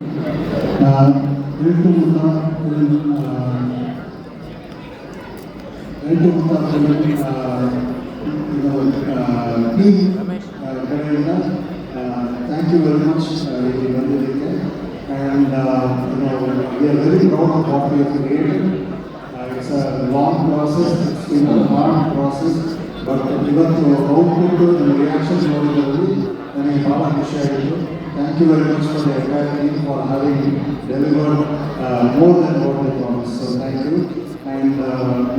Thank you very much. And we are very proud of what we have created. It's a long process, it's been a hard process, but ಇವತ್ತು output reaction ನೋಡಿದಲ್ಲಿ ನನಗೆ ಭಾಳ ಖುಷಿ ಆಯಿತು. Thank you very much for the entire team for having delivered more than what they promised. So thank you. And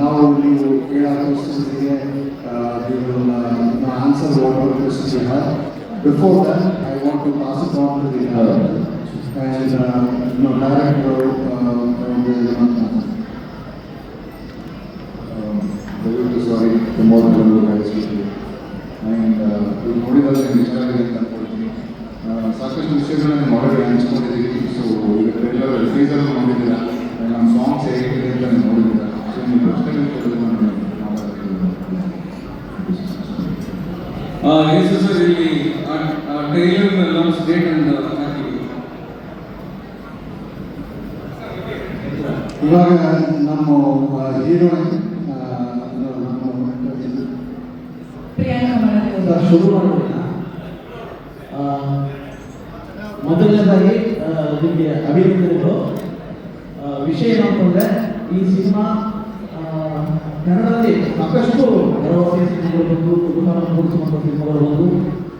now you hear questions here. We will answer whatever questions you have. Before that, I want to pass it on to the director. ದಯವಿಟ್ಟು ಸಾರಿ ತುಂಬ ಕಾಯಿಸ್ಬಿಟ್ಟು and ಇದು ನೋಡಿದಾಗ ಇಷ್ಟ ಆಗಿದೆ ಅಂತ ಅನ್ಕೊಳ್ತೀನಿ. ಸಾಕಷ್ಟು ವಿಷಯಗಳನ್ನ ಆಲ್ರೆಡಿ ಹಂಚ್ಕೊಂಡಿದ್ದೀವಿ. ಸೊ ಈಗ ಟ್ರೈಲರ್ ಟೀಸರ್ ನೋಡಿದ್ದೀರಾ, ನಮ್ಮ ಸಾಂಗ್ಸ್ ಹೇಗಿದೆ ಅಂತ ನೀವು ನೋಡಿದ್ದೀರಾ. ಸೊ ನೀವು ಪ್ರಶ್ನೆಗಳು ಕೇಳಿದ್ರೆ ನಾನು Yes sir, really trailer looks great and thank you. ಇವಾಗ ನಮ್ಮ ಹೀರೋಯಿನ್ ಶುರು ಮಾಡೋಣ. ಮೊದಲನೇದಾಗಿ ನಿಮಗೆ ಅಭಿನಂದನೆಗಳು. ವಿಷಯ ಏನಂತಂದರೆ ಈ ಸಿನಿಮಾ ಕನ್ನಡದಲ್ಲಿ ಸಾಕಷ್ಟು ಭರವಸೆ ಸಿನಿಮಾಗಳು ಬಂದು, ಕುತೂಹಲ ಮೂಡಿಸುವಂಥ ಸಿನಿಮಾಗಳು ಬಂದು,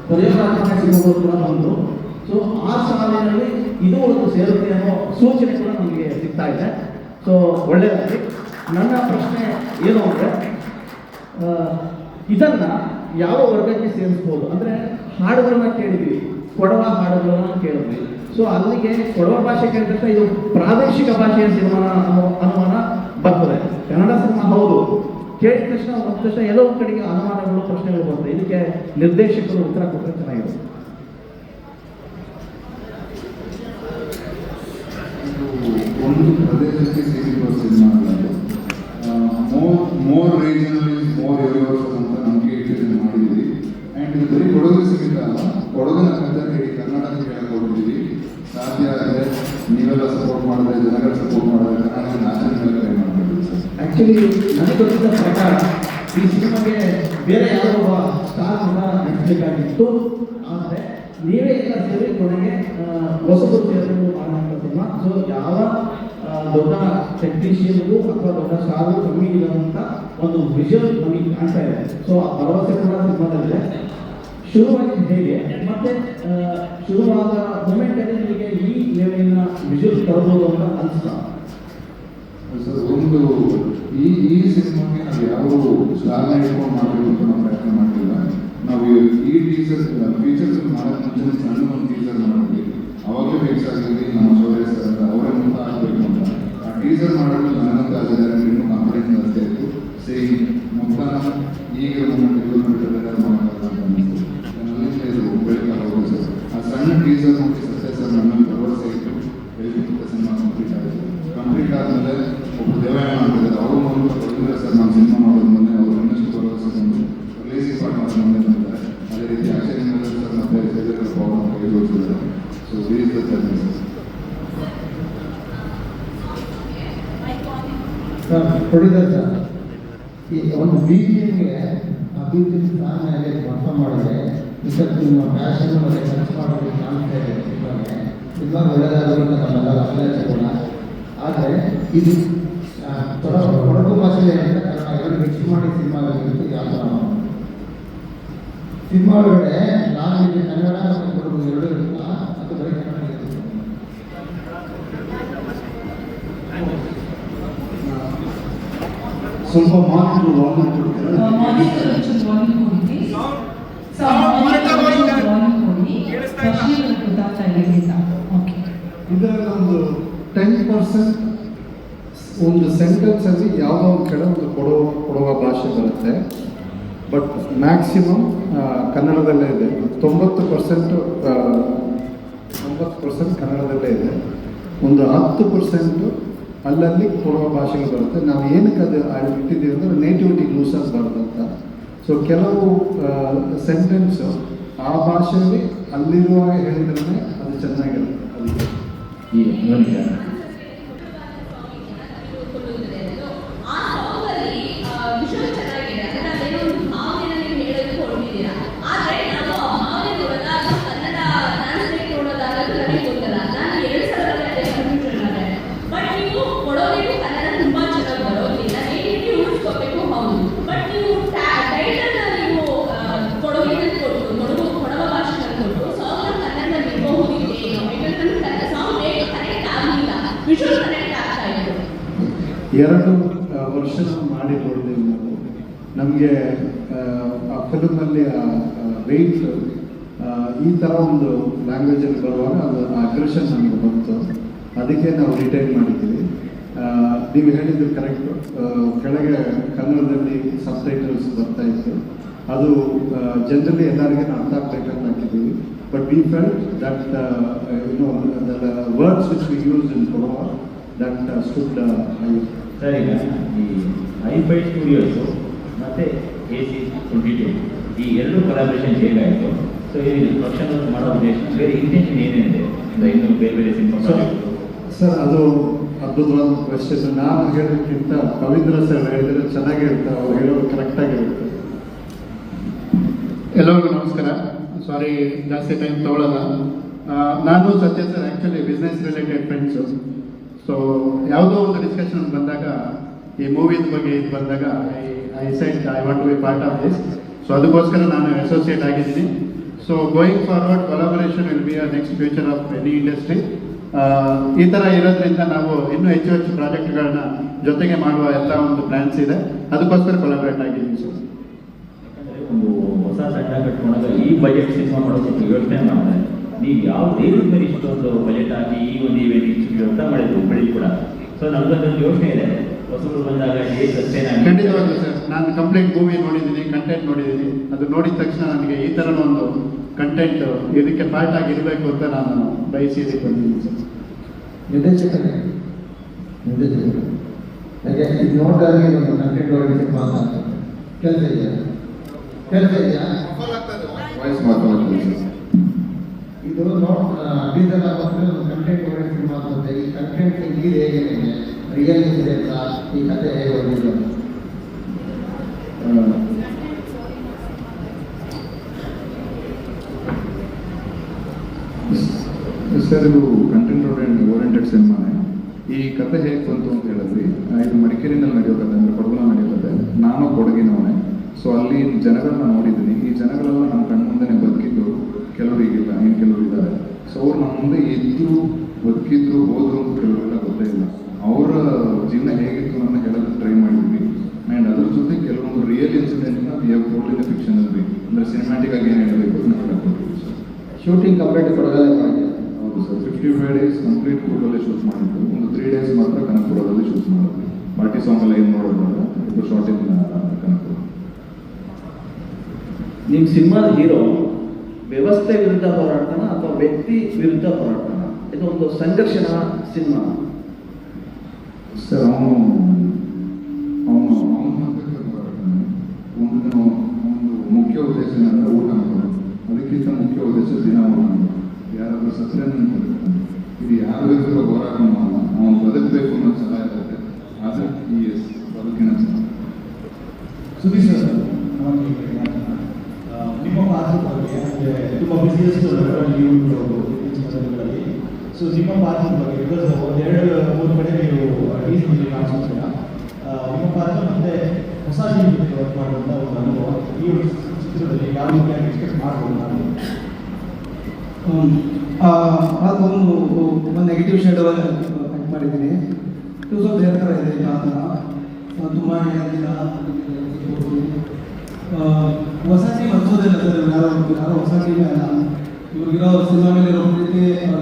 ಪರಿವರ್ತನೆ ಸಿನಿಮಾಗಳು ಕೂಡ ಬಂದು. ಸೊ ಆ ಸಾಲಿನಲ್ಲಿ ಇದು ಒಂದು ಸೇರುತ್ತೆ ಅನ್ನೋ ಸೂಚನೆ ಕೂಡ ನಮಗೆ ಸಿಗ್ತಾ ಇದೆ. ಸೊ ಒಳ್ಳೆಯದಾಗಿ. ನನ್ನ ಪ್ರಶ್ನೆ ಏನು ಅಂದರೆ, ಇದನ್ನು ಯಾವ ವರ್ಗಕ್ಕೆ ಸೇರಿಸ್ಬೋದು ಅಂದರೆ, ಹಾಡುಗಳನ್ನ ಕೇಳಿದ್ವಿ, ಕೊಡವ ಹಾಡುಗಳನ್ನ ಕೇಳಿದ್ವಿ. ಸೊ ಅಲ್ಲಿಗೆ ಕೊಡವ ಭಾಷೆ ಕೇಳಿದ್ರೆ ಇದು ಪ್ರಾದೇಶಿಕ ಭಾಷೆಯ ಸಿನಿಮಾನ ಅನುಮಾನ ಬರ್ತದೆ. ಕನ್ನಡ ಸಿನಿಮಾ ಹೌದು, ಕೇಳಿದ ತಕ್ಷಣ ಒಂದು ತಕ್ಷಣ ಎಲ್ಲೋ ಒಂದು ಕಡೆಗೆ ಅನುಮಾನಗಳು, ಪ್ರಶ್ನೆಗಳು ಬರ್ತದೆ. ಇದಕ್ಕೆ ನಿರ್ದೇಶಕರು ಉತ್ತರ ಕೊಟ್ಟರೆ ಚೆನ್ನಾಗಿದೆ. ಒಂದು ಪ್ರದೇಶಕ್ಕೆ ಸೇರಿರುವ ಸಿನಿಮಾ ಅಲ್ಲ, more regional is more universal ಅಂತ ನಮಗೆ ಇಟ್ಟಿದ್ದು ಮಾಡಿದ್ದೀವಿ. ಆ್ಯಂಡ್ ಇದು ಬರೀ ಕೊಡಗು ಸೀಮಿತ ಅಲ್ಲ, ಕೊಡಗಿನ ಕನ್ನಡ ಇಡೀ ಕರ್ನಾಟಕ ಕೇಳಕೊಟ್ಟಿದ್ದೀವಿ. ಸಾಧ್ಯ ಆದರೆ ನೀವೆಲ್ಲ ಸಪೋರ್ಟ್ ಮಾಡಿದ್ರೆ, ಜನಗಳು ಸಪೋರ್ಟ್ ಮಾಡಿದ್ರೆ ಕನ್ನಡ ನ್ಯಾಷನಲ್ ಮೇಲೆ ಟ್ರೈ ಮಾಡ್ತೀವಿ ಸರ್. ಆ್ಯಕ್ಚುಲಿ ನನಗೆ ಗೊತ್ತಿದ್ದ ಪ್ರಕಾರ ಈ ಸಿನಿಮಾಗೆ ಬೇರೆ ಯಾವ ಒಬ್ಬ ಸ್ಟಾರ್ ಕೂಡ ನಟಿಸಬೇಕಾಗಿತ್ತು. ಆದರೆ ನೀವೇ ಎಲ್ಲ ಸೇರಿ ಕೊನೆಗೆ ಹೊಸಬರು ಸೇರಿಕೊಂಡು ಮಾಡುವಂಥ ಸಿನಿಮಾ. ಸೊ ಯಾವ ದೊಡ್ಡ ಟೆಕ್ನಿಷಿಯನ್ಗೂ ಅಥವಾ ದೊಡ್ಡ ಸ್ಟಾರು ಕಮ್ಮಿ ಇರುವಂಥ ಒಂದು ವಿಷುವಲ್ ನಮಗೆ ಕಾಣ್ತಾ ಇದೆ. ಸೊ ಆ ಭರವಸೆ ಕೂಡ ಸಿನಿಮಾದಲ್ಲಿದೆ. ಶುರುವಾಗಿ ಹೇಗೆ ಮತ್ತು ಶುರುವಾದ ಮೂಮೆಂಟಲ್ಲಿ ನಿಮಗೆ ಈ ಲೆವೆಲಿನ ವಿಷುವಲ್ ತರಬಹುದು ಅಂತ ಅನಿಸ್ತಾ? ಸರ್, ಒಂದು ಈ ಸಿನಿಮಾಗೆ ನಾವು ಯಾವ ಸ್ಟಾರ್ನ ಇಟ್ಕೊಂಡು ಮಾಡಬೇಕು ಅಂತ ನಾವು ಪ್ರಯತ್ನ ಮಾಡ್ತಿಲ್ಲ. ನಾವು ಈ ಟೀಸರ್ ಫೀಚರ್ಸ್ ಮಾಡೋಕ್ಕೆ ಮುಂಚೆ ಸಣ್ಣ ಒಂದು ಟೀಸರ್ ಮಾಡಿದ್ವಿ. ಅವಾಗಲೇ ಫಿಕ್ಸ್ ಆಗಿದ್ವಿ ನಮ್ಮ ಶೌರ್ಯ ಸರ್ ಅಂತ, ಅವರೇ ಮುಂತ ಆಗಬೇಕು ಅಂತ. ಆ ಟೀಸರ್ ಮಾಡೋದು ನನಗಂತ ಆಗಿದ್ದಾರೆ, ಇನ್ನೂ ಕಾನ್ಫಿಡೆನ್ಸ್ ಜಾಸ್ತಿ ಆಯಿತು. ಸೇಮ್ ಮೊತ್ತ ಈಗ ಮೂಮೆಂಟ್ ಮಾಡೋಕ್ಕಾಗಲ್ಲ ಅಂತ ಅನ್ನಿಸ್ತು. ಅಲ್ಲಿಂದ ಇದು ಬೆಳಕಾಗೋದು ಸರ್. ಆ ಸಣ್ಣ ಟೀಸರ್ ನೋಡಿ ಸತ್ಯ ಸರ್ ನಮ್ಮಲ್ಲಿ ಭರವಸೆ ಇತ್ತು. ಬೆಳಗಿನ ಸಿನಿಮಾ ಕಂಪ್ಲೀಟ್ ಆಯಿತು. ಕಂಪ್ಲೀಟ್ ಆದಮೇಲೆ ಒಬ್ಬರು ದೇವಯಾನ ಮಾಡ್ತಿದ್ದಾರೆ, ಅವ್ರ ಮೂಲಕ ರವೀಂದ್ರ ಸರ್ ನಾನು ಸಿನಿಮಾ ಮಾಡೋದು ಮುಂದೆ ಅವರು ಇನ್ನಷ್ಟು ಭರವಸೆ ಬಂದು ರಿಲೀಸಿಂಗ್ ಪಾರ್ಟ್ನರ್ ಮುಂದೆ ಬಂದಿದ್ದಾರೆ. ಅದೇ ರೀತಿ ಅಕ್ಷಯ್ ಸರ್ ಮತ್ತು ಸೇದರ ಪವನ್ ಕೈ ಜೋಡಿಸಿದ್ದಾರೆ. ಸೊ ವೀಸ್ ದ ಸರ್ ಪ್ರೊಡ್ಯೂಸರ್ ಸರ್, ಈ ಒಂದು BGMಗೆ ಆ BGM ಸಾಂಗ್ ಮೇಲೆ ಪರ್ಫಾರ್ಮ್ ಮಾಡಿದ್ರೆ ಇದಕ್ಕೆ ನಿಮ್ಮ ಪ್ಯಾಷನ್ ಮತ್ತು ಖರ್ಚು ಮಾಡೋದಕ್ಕೆ ಕಾಣ್ತಾ ಇದೆ. ಸಿನಿಮಾ ಒಳ್ಳೆಯದಾಗೋದನ್ನ ನಮ್ಮೆಲ್ಲ ಅಭಿಲಾಷೆಗಳ. ಆದರೆ ಇದು ಕೊಡಗು ಭಾಷೆಯಲ್ಲಿ ಕನ್ನಡ ಎರಡು ಮಿಕ್ಸ್ ಮಾಡಿ ಸಿನಿಮಾ ಆಗಿರುತ್ತೆ. ಯಾವ ಸಿನಿಮಾ ಒಳಗಡೆ ಲ್ಯಾಂಗ್ವೇಜ್ ಕನ್ನಡ ಮತ್ತು ಕೊಡಗು ಎರಡು ಇರುತ್ತಾ ಅದು ಬರೀ ಕನ್ನಡ ಇರುತ್ತೆ? ಸ್ವಲ್ಪ ಮಾತು ವಾರ್ನಿಂಗ್ ಕೊಡ್ತೀರಾ? ಇದರಲ್ಲಿ ಒಂದು 10% ಒಂದು ಸೆಂಟೆನ್ಸಲ್ಲಿ ಯಾವುದೋ ಒಂದು ಕಡೆ ಒಂದು ಕೊಡುವ ಭಾಷೆ ಬರುತ್ತೆ. ಬಟ್ ಮ್ಯಾಕ್ಸಿಮಮ್ ಕನ್ನಡದಲ್ಲೇ ಇದೆ. 90% ಕನ್ನಡದಲ್ಲೇ ಇದೆ. ಒಂದು 10% ಅಲ್ಲಲ್ಲಿ ಕೊಡುವ ಭಾಷೆಗಳು ಬರುತ್ತೆ. ನಾವು ಏನಕ್ಕೆ ಅದು ಇಟ್ಟಿದ್ದೀವಿ ಅಂದರೆ ನೇಟಿವಿಟಿ ಲೂಸ್ ಆಗಬಾರ್ದು ಅಂತ. ಸೊ ಕೆಲವು ಸೆಂಟೆನ್ಸು ಆ ಭಾಷೆಯಲ್ಲಿ ಅಲ್ಲಿರುವಾಗ ಹೇಳಿದ್ರೆ ಅದು ಚೆನ್ನಾಗಿರುತ್ತೆ. ಅದಕ್ಕೆ ಈ ಮೋನಿಕಾ ಆ ಸಾಂಗಲ್ಲಿ ವಿಷಯ ಚೆನ್ನಾಗಿದೆ. ಅಂದ್ರೆ ಅದೇನೋ ಒಂದು ಭಾವನೆನ ನೀವು ಹೇಳೋದು ಹೊರಟಿದ್ದೀರಾ. ಆದ್ರೆ ನಾವು ಆ ಭಾವನೆ ನೋಡೋದಾಗ ಕನ್ನಡ ಟ್ರಾನ್ಸ್ಲೇಟ್ ನೋಡೋದಾಗ ನನಗೆ ಗೊತ್ತಲ್ಲ, ನಾನು 2 ಸಲದಲ್ಲಿ ಅದೇ ಕನ್ಫ್ಯೂಷನ್ ಆದೆ. ಬಟ್ ನೀವು ಕೊಡೋದೇನು ಕನ್ನಡ ತುಂಬಾ ಚೆನ್ನಾಗಿ ಬರೋದಿಲ್ಲ, ನೇಟಿವಿಟಿ ಉಳಿಸ್ಕೋಬೇಕು ಹೌದು. ಬಟ್ ನೀವು ಟೈಟಲ್ ನೀವು ಕೊಡೋದನ್ನು ಕೊಟ್ಟು ಕೊಡವ ಭಾಷೆನ ಕೊಟ್ಟು ಸಾಂಗ್ ಕನ್ನಡದಲ್ಲಿ ಇರಬಹುದಿತ್ತೇನೋ. ಯಾಕಂದ್ರೆ ಸಾಂಗ್ ಬೇಗ ಕನೆಕ್ಟ್ ಆಗಲಿಲ್ಲ, ವಿಷುವಲ್ ಕನೆಕ್ಟ್ ಆಗ್ತಾ ಇತ್ತು. 2 ವರ್ಷ ಮಾಡಿ ನೋಡಿದ್ದೀವಿ ನಾವು. ನಮಗೆ ಆ ಫಿಲ್ಮಲ್ಲಿ ವೆಯ್ಟ್ ಈ ಥರ ಒಂದು ಲ್ಯಾಂಗ್ವೇಜಲ್ಲಿ ಬರುವಾಗ ಅದು ಅಗ್ರೆಷನ್ ನಮಗೆ ಬಂತು. ಅದಕ್ಕೆ ನಾವು ರಿಟೈನ್ ಮಾಡಿದ್ದೀವಿ. ನೀವು ಹೇಳಿದ್ದು ಕರೆಕ್ಟು. ಕೆಳಗೆ ಕನ್ನಡದಲ್ಲಿ ಸಬ್ಟೈಟಲ್ಸ್ ಬರ್ತಾ ಇತ್ತು. ಅದು ಜನರಲಿ ಎಲ್ಲರಿಗೆ ಅರ್ಥ ಆಗ್ಬೇಕಂತ ಹಾಕಿದ್ದೀವಿ. But we felt that words which we use in Kodava that stood high. Sir, ಈಗ ಈ ಹೈಫೈ ಸ್ಟುಡಿಯೋಸು ಮತ್ತು AC22 ಈ 2 ಕೊಲಾಬ್ರೇಷನ್ ಹೇಗಾಯಿತು? ಸೊ ಈ ಪ್ರೊಡಕ್ಷನ್ ಮಾಡೋ ಉದ್ದೇಶ ಬೇರೆ ಇಂಟೆನ್ಷನ್ ಏನೇನಿದೆ? ಇನ್ನು ಬೇರೆ ಬೇರೆ ಸಿನಿಮಾ ಸರ್, ಅದು ಅದ್ಭುತವಾದ ಕ್ವೆಶ್ಚನ್. ನಾನು ಹೇಳೋದಕ್ಕಿಂತ ರವೀಂದ್ರ ಸರ್ ಹೇಳಿದರೆ ಚೆನ್ನಾಗಿ ಹೇಳ್ತಾರೆ. ಅವ್ರು ಹೇಳೋದು ಕರೆಕ್ಟಾಗಿ ಹೇಳ್ತಾರೆ. ಎಲ್ಲರಿಗೂ ನಮಸ್ಕಾರ. ಸಾರಿ ಜಾಸ್ತಿ ಟೈಮ್ ತಗೊಳ್ಳಲ್ಲ. ನಾನು Satya sir actually business related friends. So ಯಾವುದೋ ಒಂದು ಡಿಸ್ಕಷನ್ ಬಂದಾಗ ಈ ಮೂವೀಸ್ ಬಗ್ಗೆ ಇದು ಬಂದಾಗ I said I want to be part of this. So ಅದಕ್ಕೋಸ್ಕರ ನಾನು ಅಸೋಸಿಯೇಟ್ ಆಗಿದ್ದೀನಿ. So going forward collaboration will be a next future of any industry. ಈ ಥರ ಇರೋದ್ರಿಂದ ನಾವು ಇನ್ನೂ ಹೆಚ್ಚು ಹೆಚ್ಚು ಪ್ರಾಜೆಕ್ಟ್ಗಳನ್ನ ಜೊತೆಗೆ ಮಾಡುವ ಎಲ್ಲ ಒಂದು ಪ್ಲ್ಯಾನ್ಸ್ ಇದೆ. ಅದಕ್ಕೋಸ್ಕರ ಕೊಲಾಬರೇಟ್ ಆಗಿದ್ದೀನಿ ಸರ್. ಯಾಕಂದರೆ ಒಂದು ಹೊಸ ತಂಡ ಕಟ್ಕೊಂಡಾಗ ಈ ಬಜೆಟ್ ಸಿನಿಮಾ ಮಾಡೋದಕ್ಕೆ ಯೋಚನೆ ಮಾಡ್ತಾರೆ. ನೀವು ಯಾವ ದೇವ್ರ ಮೇಲೆ ಇಷ್ಟೊಂದು ಬಜೆಟ್ ಹಾಕಿ ಈ ಒಂದು ಇವೆಂಟ್ ಇಷ್ಟು ವ್ಯವಸ್ಥೆ ಮಾಡಿದ್ರು ಬೆಳಿ ಕೂಡ. ಸೊ ನಮ್ಗೊಂದೊಂದು ಯೋಚನೆ ಇದೆ, ಹೊಸಬ್ರು ಬಂದಾಗ ಖಂಡಿತವಾಗ್ಲೂ ಸರ್. ನಾನು ಕಂಪ್ಲೀಟ್ ಮೂವಿ ನೋಡಿದ್ದೀನಿ, ಕಂಟೆಂಟ್ ನೋಡಿದ್ದೀನಿ. ಅದು ನೋಡಿದ ತಕ್ಷಣ ನನಗೆ ಈ ಥರ ಒಂದು ಕಂಟೆಂಟ್ ಇದಕ್ಕೆ ಪಾರ್ಟ್ ಆಗಿರಬೇಕು ಅಂತ ನಾನು ಬಯಸಿ ಇದಕ್ಕೆ ಬಂದಿದ್ದೀನಿ ಸರ್. ನಿರ್ದೇಶಕರೇ ಯಾಕೆ ಇದು ನೋಡಿದಾಗ ಒಂದು ಕಂಟೆಂಟ್ ಓರಿಯೆಂಟೆಡ್ ಮಾತಾಡ್ತಾರೆ. ಕೆಲಸ ಇದೆಯಾ ವಾಯ್ಸ್ ಮಾತಾಡ್ತೀನಿ ಸರ್. ಇದು ಟೀಸರ್ ಆಗುತ್ತೆ, ಒಂದು ಕಂಟೆಂಟ್ ಓರಿಯೆಂಟೆಡ್ ಮಾತಾಡುತ್ತೆ. ಈ ಕಂಟೆಂಟ್ ಇದು ಹೇಗೆ ರಿಯಲ್ ಇದೆ ಅಂತ ಈ ಕಥೆ ಹೇಗೆ ಬಂದಿದೆ? ಸರ್, ಇದು ಕಂಟೆಂಟ್ ಓರಿಯೆಂಟೆಡ್ ಸಿನಿಮಾನೇ. ಈ ಕತೆ ಹೇಗೆ ಬಂತು ಅಂತ ಹೇಳಿದ್ವಿ, ಇದು ಮಡಿಕೇರಿನಲ್ಲಿ ನಡೆಯೋ ಕತೆ, ಅಂದರೆ ಕೊಡಗನ ನಡೆಯೋ ಕತೆ. ನಾನು ಕೊಡಗಿನವನೇ. ಸೊ ಅಲ್ಲಿ ಜನಗಳನ್ನ ನೋಡಿದ್ದೀನಿ. ಈ ಜನಗಳೆಲ್ಲ ನಮ್ಮ ಕಣ್ಮುಂದೆನೇ ಬದುಕಿದ್ದು. ಕೆಲವರು ಈಗಿಲ್ಲ, ಇನ್ನು ಕೆಲವರು ಇದ್ದಾರೆ. ಸೊ ಅವ್ರು ನಮ್ಮ ಮುಂದೆ ಇದ್ದರು, ಬದುಕಿದ್ರು, ಹೋದ್ರು ಅಂತ ಕೆಲವರೆಲ್ಲ ಗೊತ್ತೇ ಇಲ್ಲ. ಅವರ ಜೀವನ ಹೇಗಿತ್ತು ನನ್ನ ಹೇಳೋದಕ್ಕೆ ಟ್ರೈ ಮಾಡಿದ್ವಿ. ಆ್ಯಂಡ್ ಅದ್ರ ಜೊತೆ ಕೆಲವೊಂದು ರಿಯಲ್ ಇನ್ಸಿಡೆಂಟ್ನ we have told in fiction ಅಲ್ಲಿ, ಅಂದರೆ ಸಿನಿಮ್ಯಾಟಿಕ್ ಆಗಿ ಏನು ಹೇಳಬೇಕು ಅಂತ ಹೇಳ್ಕೊಡ್ತೀವಿ ಸರ್. ಶೂಟಿಂಗ್ ಕಂಪ್ಲೀಟ್ ಕೊಡಗಲ್ಲೇ ಮಾಡಿದೆ. ಹೌದು ಸರ್, 55 ಡೇಸ್ ಕಂಪ್ಲೀಟ್ ಕೂಡಲೇ ಶೂಟ್ ಮಾಡಿದ್ದು. ಒಂದು 3 ಡೇಸ್ ಮಾತ್ರ ಕನಕಪುರದಲ್ಲಿ ಶೂಟ್ ಮಾಡಿದ್ವಿ. ಪಾರ್ಟಿ ಸಾಂಗ್ ಎಲ್ಲ ಏನು ನೋಡೋದು, ಇದು ಶಾರ್ಟ್ ಇನ್ ಕನಕಪುರ. ನಿಮ್ಮ ಸಿನಿಮಾದ ಹೀರೋ ವ್ಯವಸ್ಥೆ ವಿರುದ್ಧ ಹೋರಾಡ್ತಾನ ಅಥವಾ ವ್ಯಕ್ತಿ ವಿರುದ್ಧ ಹೋರಾಡ್ತಾನ? ಇದು ಒಂದು ಸಂಘರ್ಷಣ ಸಿನಿಮಾ ಸರ್. ಅವನು ಹೋರಾಡ್ತಾನೆ. ಒಂದು ಮುಖ್ಯ ಉದ್ದೇಶ ಏನಂದರೆ ಊಟ ಮಾಡೋದು. ಅದಕ್ಕಿಂತ ಮುಖ್ಯ ಉದ್ದೇಶ ದಿನ ಊಟ ಮಾಡೋದು. ಯಾರಾದರೂ ಸತ್ರೆ ಇದು ಯಾರ ವಿರುದ್ಧ ಹೋರಾಟ ಮಾಡಲ್ಲ, ಅವನು ಬದುಕಬೇಕು ಅನ್ನೋ ಛಲ ಇರುತ್ತೆ. ಆದರೆ ಬದುಕಿನ ಛಲ. ಸುದೀಶ್ ಸರ್, ನಿಮ್ಮ ಪಾತ್ರದ ಬಗ್ಗೆ ಅಂದರೆ ತುಂಬ ಬಿಸಿನೆಸ್ ದಿನಗಳಲ್ಲಿ. ಸೊ ನಿಮ್ಮ ಪಾತ್ರದ ಬಗ್ಗೆ ಬಿಕಾಸ್ 2-3 ಕಡೆ ನೀವು ಟೀಸಲ್ಲಿ ಕಾಣಿಸ್ತೀರ. ನಿಮ್ಮ ಪಾತ್ರ ಮತ್ತು ಹೊಸ ಟೀಮ್ ಜೊತೆ ವರ್ಕ್ ಮಾಡುವಂಥ ಒಂದು ಅನುಭವ ಈ ಒಂದು ಚಿತ್ರದಲ್ಲಿ ಯಾವ ರೀತಿಯಾಗಿ ಎಕ್ಸ್ಪೆಕ್ಟ್ ಮಾಡ್ಬೋದು ನಾನು? ಅದೊಂದು ನೆಗೆಟಿವ್ ಶೇಡ್ ಕಟ್ ಮಾಡಿದ್ದೀನಿ. ಸ್ವಲ್ಪ ಬೇರೆ ಥರ ಇದೆ ಆ ಥರ. ತುಂಬ ಹೊಸ ಟೀಮ್ ಅನ್ಸೋದಿಲ್ಲ ಸರ್. ಯಾರೋ ಹೊಸ ಟೀಮೇ ಅಲ್ಲ. ಇವ್ರಿಗಿರೋ ಸಿನಿಮಾ ಮೇಲೆ ಇರೋ ಪ್ರೀತಿ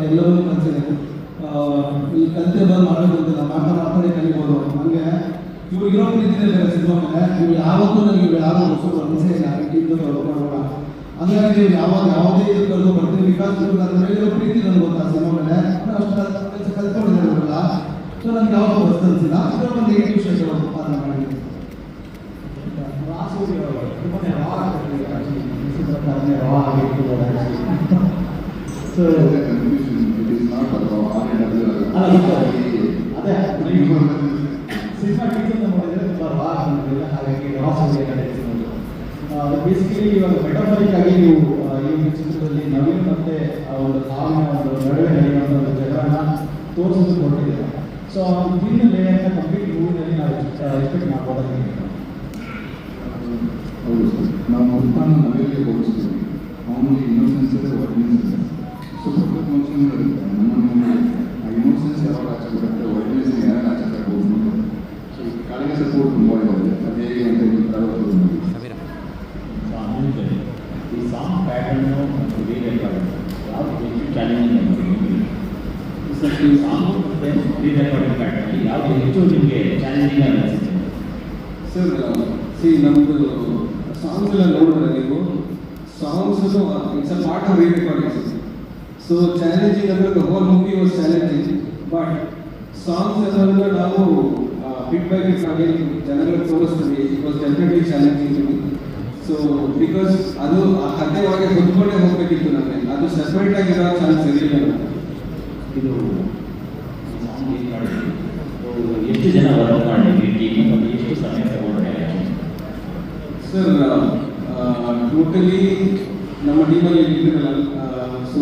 ಎಲ್ಲರೂ ಕಲಿಸಿದೆ. ಈ ಕಲಿತೆ ಬಂದು ಮಾಡಬೇಕು ಅಂತಿಲ್ಲ, ಮಾಡ್ತಾನೆ ಕಲಿಬೋದು. ಹಂಗೆ ಇವ್ರಿಗಿರೋ ಪ್ರೀತಿನೇ ಬೇರೆ ಸಿನಿಮಾ ಮೇಲೆ. ಇವ್ರು ಯಾವತ್ತೂ ನನಗೆ ಇವ್ರು ಯಾರು ಹೊಸರು ಅನಿಸೇ ಇಲ್ಲ. ಟೀಮ್ ಮಾಡೋಣ ಹಂಗಾಗಿ ನೀವು ಯಾವುದೇ ಕರೆದು ಬರ್ತೀವಿ. ಬಿಕಾಸ್ ಇರೋ ಪ್ರೀತಿ ನನಗೆ ಗೊತ್ತಾ ಸಿನಿಮಾ ಮೇಲೆ. ಅಷ್ಟು ಕೆಲಸ ಕಲ್ತ್ಕೊಂಡಿದ್ದಾರಲ್ಲ. ಸೊ ನನಗೆ ಯಾವಾಗ ಹೊಸ ಅನಿಸಿಲ್ಲ. ಅದರ ಒಂದು ನೆಗೆಟಿವ್ ಶೇಡ್ ಪಾತ್ರ ಮಾಡಿದ್ದೀನಿ. So it is not about ಅದೇ ಸಿನಿಮಾ ಟೀಸರ್ ನೋಡಿದ್ರೆ ತುಂಬ ರಾಕ್ ಅಂತಿಲ್ಲ, ಹಾಗಾಗಿ ಅದು ಬೇಸಿಕಲಿ ಇವಾಗ ಮೆಟಾಫರಿಕ್ ಆಗಿ ನೀವು ಈ ಒಂದು ಚಿತ್ರದಲ್ಲಿ ನವೀನ್ ಮತ್ತೆ ಒಂದು ಹಾವಿನ ಒಂದು ನಡುವೆ ನಡೆಯುವಂಥ ಒಂದು ಜಗಳನ ತೋರಿಸೋದು ಕೊಟ್ಟಿದ್ದೀರ. ಸೊ ಆ ವಿಭಿನ್ನ ಲೇಯರ್ನ ಕಂಪ್ಲೀಟ್ ಮೂವಿನಲ್ಲಿ ನಾವು ಎಕ್ಸ್ಪೆಕ್ಟ್ ಮಾಡ್ಬೋದಾಗಿದೆ. ಹೌದು ಸರ್, ನಾವು ಮುಲ್ತಾನ ನವಿಲಿಗೆ ಹೋಲಿಸ್ತೀವಿ. ಅವನಿಗೆ ಇನ್ನೋಸೆನ್ಸ್ ಇದೆ, ವರ್ಡ್ನೆಸ್ ಇದೆ. ಸೊ ಪ್ರಕೃತಿ ಮನುಷ್ಯನೂ ಇರುತ್ತೆ. ನಮ್ಮ ಆ ಇನ್ನೋಸೆನ್ಸ್ ಯಾವಾಗ ಆಚೆ ಬರುತ್ತೆ, ವರ್ಡ್ನೆಸ್ ಯಾವಾಗ ಆಚೆ ತಗೋಬೋದು. ಸೊ ಕಾಳಿಗೆ ಸಪೋರ್ಟ್ ತುಂಬ ಇದೆ. ಅದು ಹೇಗೆ ಅಂತ ಈ ಸಾಂಗ್ ಪ್ಯಾಟರ್ನು ಮತ್ತು ರೀರೆಕಾರ್ಡಿಂಗ್ ಯಾವುದು ಹೆಚ್ಚು ಚಾಲೆಂಜಿಂಗ್ ಸರ್? ಈ ಸಾಂಗು ಮತ್ತು ರೀರೆಕಾರ್ಡಿಂಗ್ ಪ್ಯಾಟರ್ನ್ ಯಾವುದು ಹೆಚ್ಚು ನಿಮಗೆ ಚಾಲೆಂಜಿಂಗ್ ಆಗಿ ಅನಿಸುತ್ತೆ ಸರ್? ನಮ್ಮದು ಸಾಂಗ್ಸ್ ಎಲ್ಲ ನೋಡಿದ್ರೆ ನೀವು songs it's a part of rerecording. So challenging ಅಂದರೆ the whole movie was challenging, but songs ಅನ್ನೋದನ್ನ ನಾವು ಬಿಟ್ ಬೈ ಬಿಟ್ ನಾವೇನು ಜನಗಳಿಗೆ ತೋರಿಸ್ತೀವಿ, it was definitely challenging to me. So because ಅದು ಆ ಕಥೆ ಒಳಗೆ ಹೊಂದ್ಕೊಂಡೇ ಹೋಗ್ಬೇಕಿತ್ತು ನಮಗೆ, ಅದು ಸೆಪರೇಟ್ ಆಗಿರೋ ಚಾನ್ಸ್ ಇರಲಿಲ್ಲ. ಇದು ಎಷ್ಟು ಜನ ವರ್ಕ್ ಮಾಡಿದ್ರಿ ಟೀಮ್ ಮತ್ತು ಎಷ್ಟು ಸಮಯ ತಗೊಂಡ್ರೆ? ಸರ್ ಟೋಟಲಿ ನಮ್ಮ ಟೀಮಲ್ಲಿ ಇಟ್ಟಿರಲ್ಲ. ಸೊ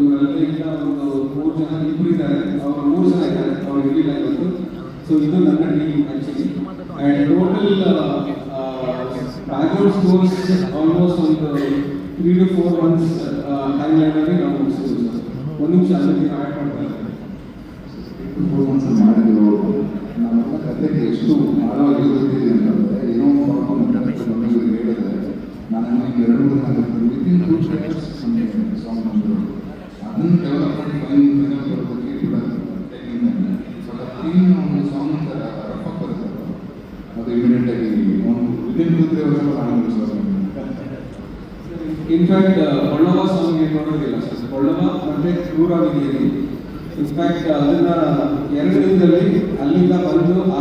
ಇವರೆಲ್ಲ ಒಂದು 3 ಜನ ಇಬ್ಬರು ಇದ್ದಾರೆ, ಅವರು 3 ಜನ ಇದ್ದಾರೆ, ಅವ್ರು ಇರಲಿಲ್ಲ ಇವತ್ತು. ಸೊ ಇದು ನನ್ನ team actually. And total background scores almost ಒಂದು 3 to 4 months ಟೈಮ್ ಲೈನಲ್ಲಿ ನಾವು ಮುಗಿಸ್ತೀವಿ ಸರ್. ಒಂದು ನಿಮಿಷ ಅದಕ್ಕೆ ಆ್ಯಡ್ ಮಾಡ್ತಾರೆ. 4 months ಮಾಡಿದ್ರು. ನಾವೆಲ್ಲ ಕಥೆಗೆ ಎಷ್ಟು ಆಳವಾಗಿ ಗೊತ್ತಿದೆ ಅಂತಂದರೆ, ಏನೋ ನಮಗೆ ಹೇಳಿದ್ರೆ ನಾನು 2-3 ದಿನ ವಿತಿನ್ 2 years ನಮಗೆ ಸಾಂಗ್ ಬಂದರು. ಅದನ್ನು ಡೆವಲಪ್ ಮಾಡಿ ಫೈನಲ್ ಬರೋದಕ್ಕೆ ಕೂಡ ಟೆಕ್ನಿಕ್ ಇದೆ. ಸೊ ಒಂದು ಸಾಂಗ್ ಥರ ರಫ್ ಬರುತ್ತೆ, ಅದು ಇಮಿಡಿಯೇಟಾಗಿ ಒಂದು ವಿತಿನ್ 2-3 ವರ್ಷ ಕಾಣಬಹುದು. ಇನ್ಫ್ಯಾಕ್ಟ್ ಕೊಳ್ಳವ ಸಾಂಗ್ ಏನು ನೋಡೋದಿಲ್ಲ ಸರ್, ಕೊಳ್ಳವ ಮತ್ತೆ ಕ್ರೂರವಿದೆಯಲ್ಲಿ ಇನ್ಫ್ಯಾಕ್ಟ್ ಅದನ್ನ 2 ದಿನದಲ್ಲಿ ಅಲ್ಲಿಂದ ಬಂದು ಆ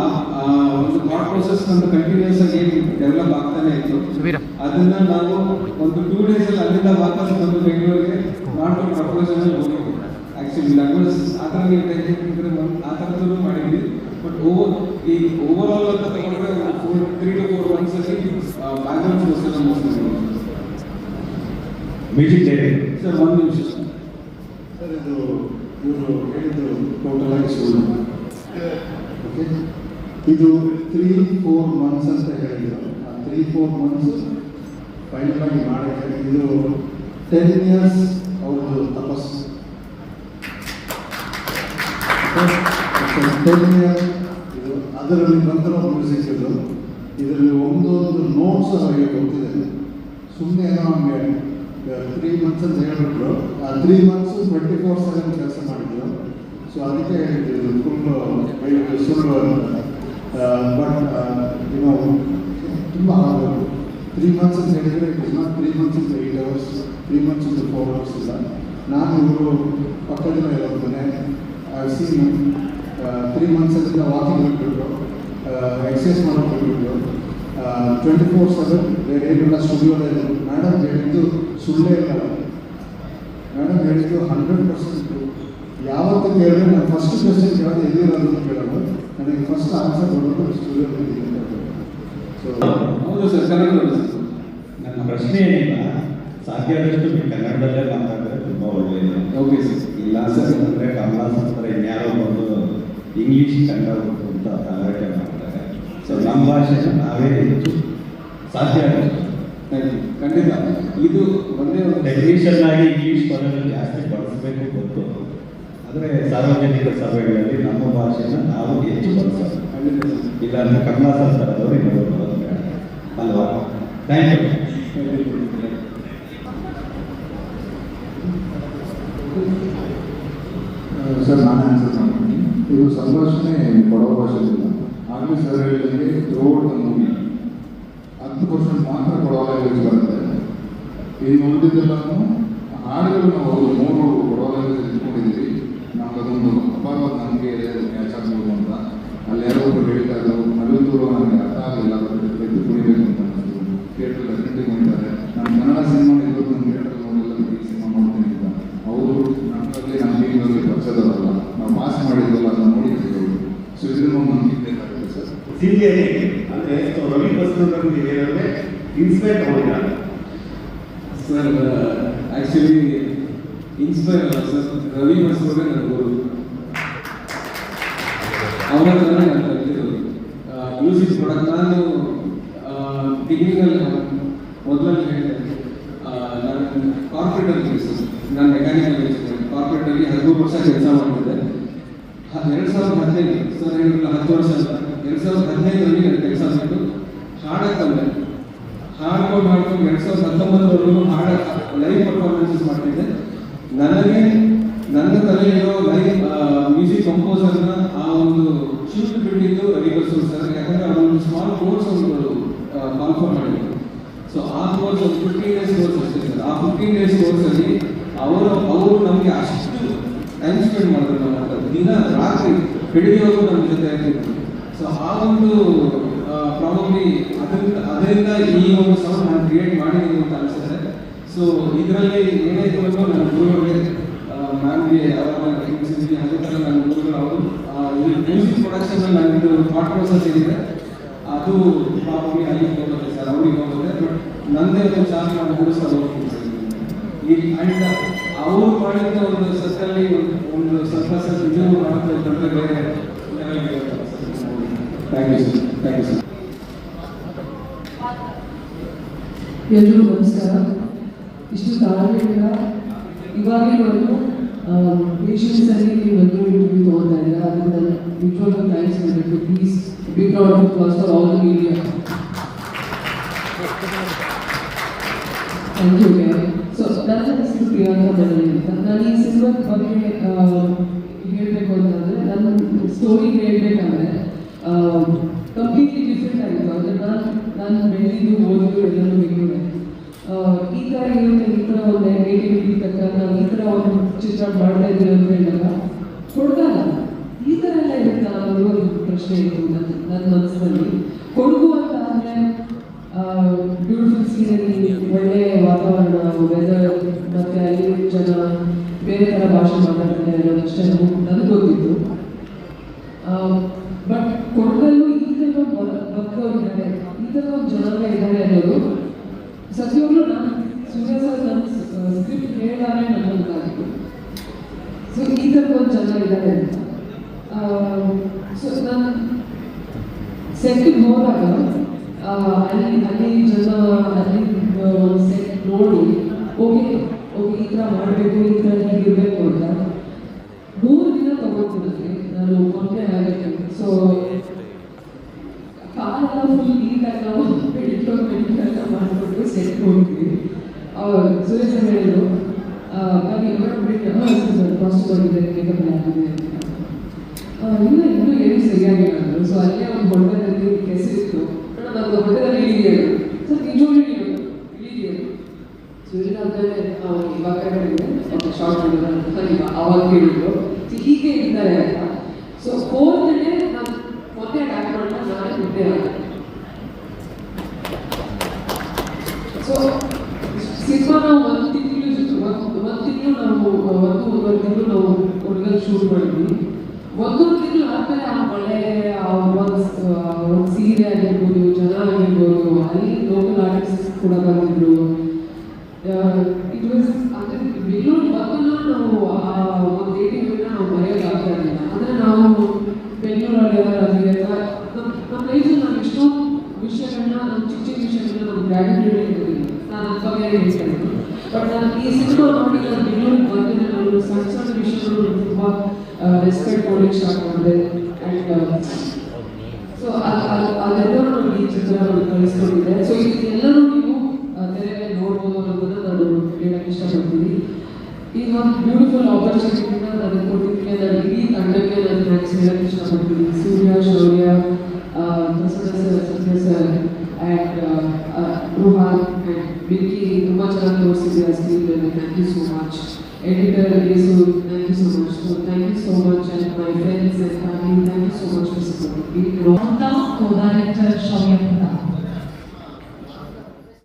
ಒಂದು ಥಾಟ್ ಪ್ರೊಸೆಸ್ ಒಂದು ಕಂಟಿನ್ಯೂಸ್ ಆಗಿ ಡೆವಲಪ್ ಆಗ್ತಾನೆ ಇತ್ತು. ಅದನ್ನ ನಾವು ಒಂದು 2 days ಅಲ್ಲಿ ಅಲ್ಲಿಂದ ವಾಪಸ್ ಬಂದು ಬೆಂಗಳೂರಿಗೆ ಮಾಡ್ಕೊಂಡು ಪ್ರಪೋಸಲ್ ಹೋಗಿದ್ವಿ. ಆಕ್ಚುಲಿ ದಟ್ ವಾಸ್ ಆ ಥರ ನೀವು ಟೆಕ್ನಿಕ್ ಆ ಥರದ್ದು ಮಾಡಿದ್ವಿ. ಬಟ್ ಈ ಓವರ್ ಆಲ್ ಅಂತ ತಗೊಂಡ್ರೆ 3 to 4 months ಅಲ್ಲಿ ಬ್ಯಾಕ್ಗ್ರೌಂಡ್ ಸ್ಕೋರ್ಸ್ ಮುಗಿಸ್ತೀವಿ. ಮ್ಯೂಸಿಕ್ ಡೈರೆಕ್ಟರ್ ಸರ್ 1 ನಿಮಿಷ ಸರ್, ಇದು ಇವರು ಹೇಳಿದ್ದು ಟೋಟಲ್ ಆಗಿ ಸುಳ್ಳು. ಓಕೆ, ಇದು 3-4 months ಅಂತ ಹೇಳಿದ್ರು. ಆ 3-4 months ಫೈನಲ್ ಆಗಿ ಮಾಡೋಕ್ಕೆ ಇದು 10 years ಅವ್ರದ್ದು ತಪಸ್ಸು. 10 years ಇದು. ಅದರಲ್ಲಿ ಬಂದಿರೋ ಮ್ಯೂಸಿಕ್ ಇದು. ಇದರಲ್ಲಿ ಒಂದೊಂದು ನೋಟ್ಸ್ ಅವರಿಗೆ ಗೊತ್ತಿದೆ. ಸುಮ್ಮನೆ ಏನೋ ನಮಗೆ 3 months ಅಂತ ಹೇಳಿಬಿಟ್ರು. ಆ 3 months 24/7 ಕೆಲಸ ಮಾಡಿದ್ರು. ಸೊ ಅದಕ್ಕೆ ಹೇಳಿದ್ರು ಫುಲ್ ಸುಳ್ಳು. ಬಟ್ ಏನೋ ತುಂಬ 3 months ಅಂತ ಹೇಳಿದರೆ ಇಟ್ ಇಸ್ ನಾಟ್ 3 months ಇಂದ 8 hours, 3 months ಇಂದ 4 hours ಇಲ್ಲ. ನಾನು ಇವರು ಪಕ್ಕದಿಂದ ಇರೋದನ್ನೇ ಸೀನ್ 3 months ಅಂತ ವಾಕಿಂಗ್ ಬಿಟ್ಬಿಟ್ರು, ಎಕ್ಸಸೈಸ್ ಮಾಡೋದು ಬಿಟ್ಬಿಟ್ರು. 24/7 ಬೇರೆ ಏನೆಲ್ಲ ಸ್ಟುಡಿಯೋದೇ ಇದ್ರು. ಮೇಡಮ್ ಹೇಳಿದ್ದು ಸುಳ್ಳೇ ಇಲ್ಲ. ಮೇಡಮ್ ಹೇಳಿದ್ದು 100%. ಯಾವತ್ತೂ ಕೇಳಿದ್ರೆ ನಾನು ಫಸ್ಟ್ ಕ್ವೆಶ್ಚನ್ ಕೇಳೋದು ಎಲ್ಲಿರೋದು ಅಂತ ಕೇಳೋದು. ನನಗೆ ಫಸ್ಟ್ ಆನ್ಸರ್ ಕೊಡೋದು ಸ್ಟುಡಿಯೋದಲ್ಲಿ ಅಂತ ಹೇಳ್ಬೋದು. ಸೊ ಹೌದು ಸರ್, ಕನ್ನಡ ನನ್ನ ಪ್ರಶ್ನೆ ಏನಿಲ್ಲ, ಸಾಧ್ಯ ಆದಷ್ಟು ನೀವು ಕನ್ನಡದಲ್ಲೇ ಮಾತಾಡಿದ್ರೆ ತುಂಬ ಒಳ್ಳೆಯದು. Okay sir. ಇಲ್ಲ ಸರ್ ಅಂದರೆ ಕಮಲಾಸಂತರ ಇನ್ಯಾರೋ ಬಂದು ಇಂಗ್ಲೀಷ್ ಕನ್ನಡ ಅಂತ ಗಲಾಟೆ ಮಾಡ್ತಾರೆ. ಸೊ ನಮ್ಮ ಭಾಷೆನ ನಾವೇ ಹೆಚ್ಚು ಸಾಧ್ಯ ಆಗುತ್ತೆ. ಖಂಡಿತ ಇದು ಒಂದೇ ಒಂದು ಟೆಕ್ನಿಷಿಯನ್ ಆಗಿ ಇಂಗ್ಲೀಷ್ ಪದಗಳು ಜಾಸ್ತಿ ಬಳಸಬೇಕು ಗೊತ್ತು, ಆದರೆ ಸಾರ್ವಜನಿಕ ಸಭೆಗಳಲ್ಲಿ ನಮ್ಮ ಭಾಷೆನ ನಾವು ಹೆಚ್ಚು ಬಳಸೋದು. ಇಲ್ಲ ಅಂದರೆ ಕಮಲಾಸಂತರದವರು ಇನ್ನೊಂದು ಬರೋದು ಬೇಡ ಅಲ್ವಾ? Thank you. ಸರ್, ನಾನು ಆನ್ಸರ್ ಮಾಡ್ತೀನಿ. ಇದು ಸಂಭಾಷಣೆ ಕೊಡೋ ಭಾಷೆಯಿಲ್ಲ. ಆಗಲೇ ಸರ್ ಹೇಳಿದಂಗೆ ಥ್ರೂಔಟ್ ದ ಮೂವಿ 10% ಮಾತ್ರ ಕೊಡೋ ಲ್ಯಾಂಗ್ವೇಜ್ ಬರುತ್ತೆ. ಇನ್ನು ಉಳಿದಿದ್ದೆಲ್ಲನೂ ಹಾಡುಗಳು ನಾವು 3 ಕೊಡೋ ಲ್ಯಾಂಗ್ವೇಜ್ ಇಟ್ಕೊಂಡಿದ್ದೀವಿ. ನಮ್ಗೆ ಅದೊಂದು ಅಪಾರವಾದ ನಂಬಿಕೆ ಇದೆ, ಕ್ಯಾಚ್ ಆಗ್ಬೋದು ಅಂತ. ಅಲ್ಲಿ ಯಾರೋ ಒಬ್ಬರು ಹೇಳ್ತಾ ಇದ್ರು, ನವಿಲ್ತೂರು ನನಗೆ ಅರ್ಥ ಆಗಲಿಲ್ಲ, ಎದ್ದು ಕುಡಿಬೇಕು ಅಂತ ಅನ್ನಿಸ್ತು. ಥಿಯೇಟ್ರ್ ಡೆಫಿನೆಟ್ಲಿ ಹೋಗ್ತಾರೆ. ನಾನು ಕನ್ನಡ ಸಿನಿಮಾ ಇರೋದು ನಮ್ಮ ಥಿಯೇಟ್ರ್ ನೋಡಿಲ್ಲ, ಈ ಸಿನಿಮಾ ನೋಡ್ತೀನಿ ಅಂತ. ಅವರು ನಮ್ಮಲ್ಲಿ ನಮ್ಮ ಟೀಮ್ನಲ್ಲಿ ಪರಿಚಯದವರಲ್ಲ, ನಾವು ಪಾಸ್ ಮಾಡಿದ್ವಿ ಸಿಂಗೇರಿ ಅಂದರೆ ರವಿ ಬಸ್ರೂರ್ ನೀವು ಹೇಳಿದ್ರೆ ಇನ್ಸ್ಪೈರ್ ತಗೊಂಡಿದ್ದಾರೆ ಸರ್ ಆ್ಯಕ್ಚುಲಿ ಇನ್ಸ್ಪೈರ್ ಅಲ್ಲ ಸರ್, ರವಿ ಬಸ್ರೂರೇ ನನ್ನ ಗುರು. ಅವರ ಹತ್ರನೇ ನಾನು ಕಲಿತಿರೋದು ಮ್ಯೂಸಿಕ್ ಪ್ರಾಡಕ್ಟ್. ನಾನು ಡಿಗ್ರಿನಲ್ಲಿ ಮೊದಲಲ್ಲಿ ಹೇಳಿದೆ, ನಾನು ಕಾರ್ಪೊರೇಟಲ್ಲಿ ಕೆಲಸ, ನಾನು ಮೆಕ್ಯಾನಿಕಲ್ ಇಂಜಿನಿಯರ್ ಕಾರ್ಪೊರೇಟಲ್ಲಿ 13 ವರ್ಷ ಕೆಲಸ ಮಾಡಿದ್ದೆ. 2015 ಸರ್ ಹೇಳಿರಲಿಲ್ಲ 10 ವರ್ಷ ಅಂತ, 2015ರಲ್ಲಿ ನಾನು ಕೆಲಸ ಬಿಟ್ಟು ಹಾಡಕ್ಕೆ ಬಂದೆ. ಹಾಡ್ಕೊಂಡು 2019ವರೆಗೂ ಲೈವ್ ಪರ್ಫಾರ್ಮೆನ್ಸಸ್ ಮಾಡ್ತಿದ್ದೆ. ನನಗೆ ನನ್ನ ತಲೆಯಲ್ಲಿರೋ ಲೈವ್ ಮ್ಯೂಸಿಕ್ ಕಂಪೋಸರ್ನ ಆ ಒಂದು ಶೂಟ್ ಬಿಟ್ಟಿದ್ದು ರವಿ ಬಸ್ರೂರ್ ಸರ್. ಯಾಕಂದರೆ ಅವರೊಂದು ಸ್ಮಾಲ್ ಕೋರ್ಸ್ ಒಂದು ಕಾನ್ಫರ್ಮ್ ಮಾಡಿದ್ರು. ಸೊ ಆ ಕೋರ್ಸ್ ಒಂದು 15 ಡೇಸ್ ಕೋರ್ಸ್ ಅಷ್ಟೇ ಸರ್. ಆ 15 ಡೇಸ್ ಕೋರ್ಸಲ್ಲಿ ಅವರು ನಮಗೆ ಅಷ್ಟು ಟೈಮ್ ಸ್ಪೆಂಡ್ ಮಾಡಿದ್ರು. ನಮ್ಮ ಹತ್ರ ದಿನ ರಾತ್ರಿ ಬೆಳಿಗ್ಗೆವರೆಗೂ ನಮ್ಮ ಜೊತೆ ಇರ್ತಿದ್ರು. ಸೊ ಆ ಒಂದು ಪ್ರಾಬಬ್ಲಿ ಅದರಿಂದ ಈ ಒಂದು ಸೌಂಡ್ ನಾನು ಕ್ರಿಯೇಟ್ ಮಾಡಿದ್ದೀನಿ ಅಂತ ಅನಿಸುತ್ತೆ. ಸೊ ಇದರಲ್ಲಿ ಏನೇ ಇದ್ರೂ ನನ್ನ ಗುರುಗಳಿಗೆ ಮ್ಯಾಮ್ಗೆ ಯಾವಾಗ ರೆಕಗ್ನಿಸಿದ್ವಿ, ಅದೇ ಥರ ನನ್ನ ಗುರುಗಳು ಅವರು ಮ್ಯೂಸಿಕ್ ಪ್ರೊಡಕ್ಷನ್ ನನಗೆ ಥಾಟ್ ಪ್ರೋಸೆಸ್ ಏನಿದೆ ಅದು ಪ್ರಾಬಬ್ಲಿ ಅಲ್ಲಿಗೆ ಹೋಗುತ್ತೆ ಸರ್, ಅವ್ರಿಗೆ ಹೋಗುತ್ತೆ. ಬಟ್ ನನ್ನದೇ ಒಂದು ಚಾರ್ಜ್ ನಾನು ಗುರುಸೋದು ಹೋಗ್ತೀನಿ. ಆ್ಯಂಡ್ ಅವರು ಮಾಡಿದ ಒಂದು ಸರ್ಕಲ್ಲಿ ಒಂದು ಸರ್ಕಸ್ ಇದು ಮಾಡೋದು ದೊಡ್ಡ ಬೇರೆ ಲೆವೆಲ್ಗೆ thank you sir. Thank you sir. ಎಲ್ರಿಗೂ ನಮಸ್ಕಾರ. ಇಷ್ಟು ತಾಳ್ಮೆಯಿಂದ ಇವಾಗಿನವರೆಗೂ ಪೇಷನ್ಸಲ್ಲಿ ನೀವೆಲ್ಲರೂ ಇಂಟರ್ವ್ಯೂ ತೊಗೊಳ್ತಾ ಇದ್ದೀರಾ. ಅದರಿಂದ ನಿಜವಾಗ್ಲೂ ಥ್ಯಾಂಕ್ಸ್ ಮಾಡಬೇಕು. Please big round of applause for all the media. Thank you. So ನನ್ನ ಹೆಸರು ಪ್ರಿಯಾಂಕಾ ಬದಲಿ ಅಂತ. ನಾನು ಈ ಸಿನಿಮಾದ ಬಗ್ಗೆ ಹೇಳಬೇಕು ಅಂತಂದರೆ, ನನ್ನ ಸ್ಟೋರಿ ಹೇಳಬೇಕಂದ್ರೆ ಕಂಪ್ಲೀಟ್ಲಿ ಡಿಫ್ರೆಂಟ್ ಆಗಿತ್ತು. ಅಂದರೆ ನಾನು ಬೆಳೆದಿದ್ದು ಓದಿದ್ದು ಎಲ್ಲರೂ ಬೆಂಗಳೂರು. ಈ ಥರ ಇರುತ್ತೆ, ಈ ಥರ ಒಂದು ನೇಟಿವಿಟಿ ತಕ್ಕ ನಾವು ಈ ಥರ ಒಂದು ಚಿತ್ರ ಮಾಡ್ತಾ ಇದ್ದೀವಿ ಅಂತ ಹೇಳಿದಾಗ ಕೊಡಗಲ್ಲ ಈ ಥರ ಎಲ್ಲ ಇರುತ್ತೆ ಅನ್ನೋದು ಒಂದು ಪ್ರಶ್ನೆ ಇತ್ತು ನನ್ನ ಮನಸ್ಸಿನಲ್ಲಿ. ಕೊಡಗು ಅಂತ ಅಂದರೆ ಬ್ಯೂಟಿಫುಲ್ ಸೀನರಿ, ಒಳ್ಳೆ ವಾತಾವರಣ, ವೆದರ್, ಮತ್ತು ಅಲ್ಲಿ ಜನ ಬೇರೆ ಥರ ಭಾಷೆ ಮಾತಾಡ್ತಾರೆ ಅನ್ನೋದಷ್ಟೇ ನನಗೆ ಗೊತ್ತಿತ್ತು. ಬಟ್ ಕೊಡಗಲ್ಲೂ ಈ ಥರ ಭಕ್ತವ್ರಿದ್ದಾರೆ, ಈ ಥರ ಒಂದು ಜನಾಂಗ ಇದ್ದಾರೆ ಅನ್ನೋದು ಸತ್ಯವಾಗ್ಲೂ ನಾನು ಸೂರ್ಯ ಸರ್ ನನ್ನ ಸ್ಕ್ರಿಪ್ಟ್ ಹೇಳಿದಾರೆ ನನಗೆ ಗೊತ್ತಾಗಿತ್ತು. ಸೊ ಈ ಥರ ಒಂದು ಜನ ಇದ್ದಾರೆ ಅಂತ. ಸೊ ನಾನು ಸೆಟ್ಗೆ ಹೋದಾಗ ಅಲ್ಲಿ ಜನ ಅಲ್ಲಿ ಒಂದು ಸೆಟ್ ನೋಡಿ ಓಕೆ ಈ ಥರ ಮಾಡಬೇಕು, ಈ ಥರ ಹೀಗಿರಬೇಕು ಅಂತ 3 ದಿನ ತಗೊಳ್ತಿದ್ದೆ ನಾನು ಒಬ್ಬನೇ ಆಗಕ್ಕೆ. ಸೊ ಕಾಲೆಲ್ಲ ಫುಲ್ ನೀಟಾಗಿ ನಾವು ಮೆಡಿಕಲ್ ಮಾಡಿಕೊಂಡು ಸೆಟ್ ಹೋಗಿದ್ವಿ. ಸೂರ್ಯ ಸರ್ ಹೇಳಿದ್ರು ನಾನು ಕಾಸ್ಟ್ ಬಂದಿದೆ, ಮೇಕಪ್ ಆಗಿದೆ ಇನ್ನೂ ಏನು ಸರಿಯಾಗಿಲ್ಲ ಅಂದರು. ಸೊ ಅಲ್ಲೇ ಒಂದು ಹೊಟ್ಟೆದಲ್ಲಿ ಕೆಸರಿತ್ತು. ನನ್ನ ಹೊಟ್ಟೆದಲ್ಲಿ ಇಳಿದಿಯರು ಸರ್ ನಿಜವಾಗ್ಲೂ ಇಳಿದಿಯರು. ಸೊ ಇಲ್ಲಾದ್ಮೇಲೆ ಇವಾಗ ಹೇಳಿದೆ ಶಾರ್ಟ್ ಮಾಡಿದ್ರೆ ಅವಾಗ ಕೇಳಿದ್ರು ಹೀಗೆ ಇರ್ತಾರೆ ಅಂತ. ಸೊ 4th ಡೇ ನಾನು ಮೊನ್ನೆ ಅಟ್ಯಾಕ್ ಮಾಡಿದ್ರೆ ನಾನೇ ಮುದ್ದೆ ಆಗ. ಸೊ ಸಿನಿಮಾ ನಾವು 1 ತಿಂಗಳು ನಾವು 1.5 ತಿಂಗಳು ನಾವು ಹುಡುಗರು ಶೂಟ್ ಮಾಡಿದ್ವಿ. 1 ತಿಂಗಳು ಆದ್ಮೇಲೆ ಆ ಮಳೆ, ಒಂದು ಸೀರೆ ಆಗಿರ್ಬೋದು, ಜನ ಆಗಿರ್ಬೋದು, ಅಲ್ಲಿ ಲೋಕಲ್ ಆರ್ಟಿಸ್ಟ್ ಕೂಡ ಬಂದಿದ್ರು. ಇಟ್ ವಾಸ್ ಅಂದರೆ ಬೆಂಗಳೂರು ಬಂದನ್ನು ನಾವು ಒಂದು 80 ಮಿನಿಟ್ ನಾವು ಮರೆಯೋಕ್ಕಾಗ್ತಾ ಇರಲಿಲ್ಲ. ಅಂದರೆ ನಾವು ಬೆಂಗಳೂರಲ್ಲಿ ನಮ್ಮ ಲೈಫಲ್ಲಿ ನಾವು ಎಷ್ಟೊಂದು ವಿಷಯಗಳನ್ನ, ನಮ್ಮ ಚಿಕ್ಕ ವಿಷಯಗಳನ್ನ ನಮ್ಮ ಗ್ರ್ಯಾಟಿಟ್ಯೂಡ್ ಇರ್ತಿದ್ವಿ. ನಾನು ನನ್ನ ಬಗ್ಗೆ ಹೇಳ್ತಾ ಇದ್ದೀನಿ. ಬಟ್ ನಾನು ಈ ಸಿನಿಮಾ ನೋಡಿ ನಾನು ಬೆಂಗಳೂರಿಗೆ ಬಂದರೆ ನಾನು ಸಣ್ಣ ವಿಷಯಗಳು ತುಂಬ ರೆಸ್ಪೆಕ್ಟ್ ಕೊಡೋಕ್ಕೆ ಸ್ಟಾರ್ಟ್ ಮಾಡಿದೆ. ಆ್ಯಂಡ್ ಸೊ ಅದೆಲ್ಲರೂ ನಾನು ಈ ಚಿತ್ರ ಕಳಿಸ್ಕೊಂಡಿದ್ದೆ. ಸೊ ಇದೆಲ್ಲರೂ ನೀವು ತೆರೆ ನೋಡ್ಬೋದು ಅನ್ನೋದನ್ನು ನಾನು ಹೇಳಕ್ಕೆ ಇಷ್ಟಪಡ್ತೀನಿ. ಈಗ ಒಂದು ಬ್ಯೂಟಿಫುಲ್ ಆಪರ್ಚುನಿಟಿನ ನನಗೆ ಕೊಟ್ಟಿದ್ದಕ್ಕೆ ನಾನು ಇಡೀ ತಂಡಕ್ಕೆ ನಾನು ಥ್ಯಾಂಕ್ಸ್ ಹೇಳಕ್ಕೆ ಇಷ್ಟಪಡ್ತೀನಿ. Surya, Shaurya, Satya sir and Ruhan and Vicky ತುಂಬ ಚೆನ್ನಾಗಿ ತೋರಿಸಿದ್ದೀರಾ ಸ್ಕ್ರೀನಲ್ಲಿ. Thank you so much. Editor Yesu, thank you so much. So thank you so much and my friends and family, thank you so much for supporting. Co-director Shaurya Pratap.